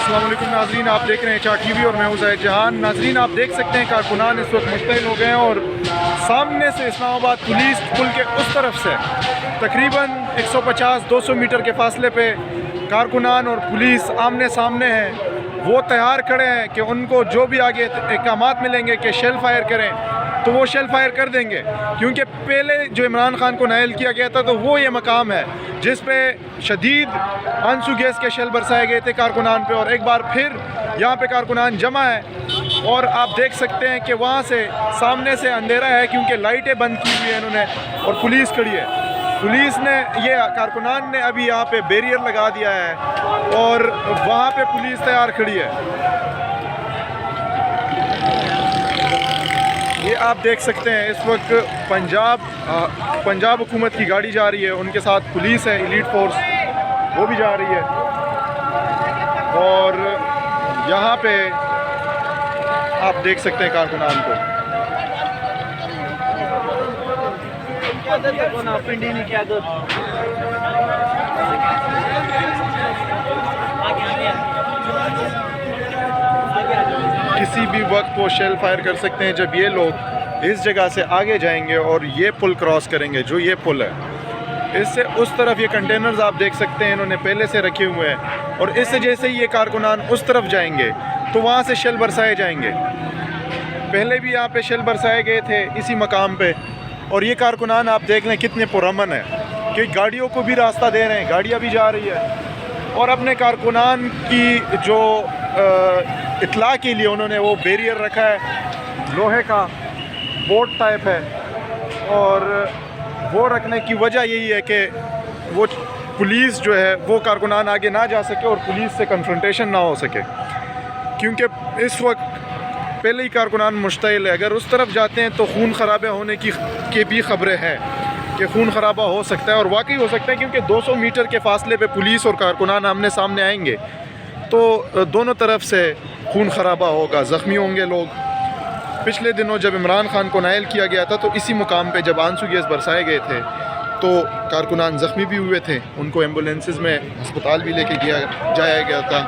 अस्सलाम वालेकुम नाजरीन, आप देख रहे हैं चार टीवी और मैं हूं ज़ाहिद जहान। नाजरीन, आप देख सकते हैं कारकुनान इस वक्त मुश्तइल हो गए हैं और सामने से इस्लामाबाद पुलिस पुल के उस तरफ से तकरीबन 150-200 मीटर के फासले पे कारकुनान और पुलिस आमने सामने हैं। वो तैयार खड़े हैं कि उनको जो भी आगे अहकामात मिलेंगे कि शेल फायर करें तो वो शेल फायर कर देंगे, क्योंकि पहले जो इमरान खान को नायल किया गया था तो वो ये मकाम है जिस पे शदीद आंसू गैस के शेल बरसाए गए थे कारकुनान पे, और एक बार फिर यहाँ पे कारकुनान जमा है। और आप देख सकते हैं कि वहाँ से सामने से अंधेरा है क्योंकि लाइटें बंद की हुई हैं इन्होंने और पुलिस खड़ी है। पुलिस ने ये कारकुनान ने अभी यहाँ पे बैरियर लगा दिया है और वहाँ पे पुलिस तैयार खड़ी है। ये आप देख सकते हैं इस वक्त पंजाब हुकूमत की गाड़ी जा रही है, उनके साथ पुलिस है, एलीट फोर्स वो भी जा रही है। और यहाँ पे आप देख सकते हैं कारकुनान को। किसी भी वक्त वो शेल फायर कर सकते हैं जब ये लोग इस जगह से आगे जाएंगे और ये पुल क्रॉस करेंगे। जो ये पुल है इससे उस तरफ ये कंटेनर्स आप देख सकते हैं इन्होंने पहले से रखे हुए हैं, और इससे जैसे ही ये कारकुनान उस तरफ जाएंगे तो वहाँ से शेल बरसाए जाएंगे। पहले भी यहाँ पे शेल बरसाए गए थे इसी मकाम पे, और ये कारकुनान आप देख लें कितने पुरअमन है कि गाड़ियों को भी रास्ता दे रहे हैं, गाड़ियाँ भी जा रही है। और अपने कारकुनान की जो इत्ला के लिए उन्होंने वो बैरियर रखा है, लोहे का बोट टाइप है, और वो रखने की वजह यही है कि वो पुलिस जो है वो कारकुनान आगे ना जा सके और पुलिस से कन्फ्रंटेशन ना हो सके, क्योंकि इस वक्त पहले ही कारकुनान मुश्तइल है। अगर उस तरफ जाते हैं तो खून खराबे होने की भी खबरें हैं कि खून खराबा हो सकता है, और वाकई हो सकता है क्योंकि 200 मीटर के फासले पे पुलिस और कारकुनान आमने सामने आएंगे तो दोनों तरफ से खून खराबा होगा, ज़ख्मी होंगे लोग। पिछले दिनों जब इमरान खान को नायल किया गया था तो इसी मुकाम पे जब आंसू गैस बरसाए गए थे तो कारकुनान ज़ख्मी भी हुए थे, उनको एम्बुलेंसेस में अस्पताल भी लेके जाया गया था।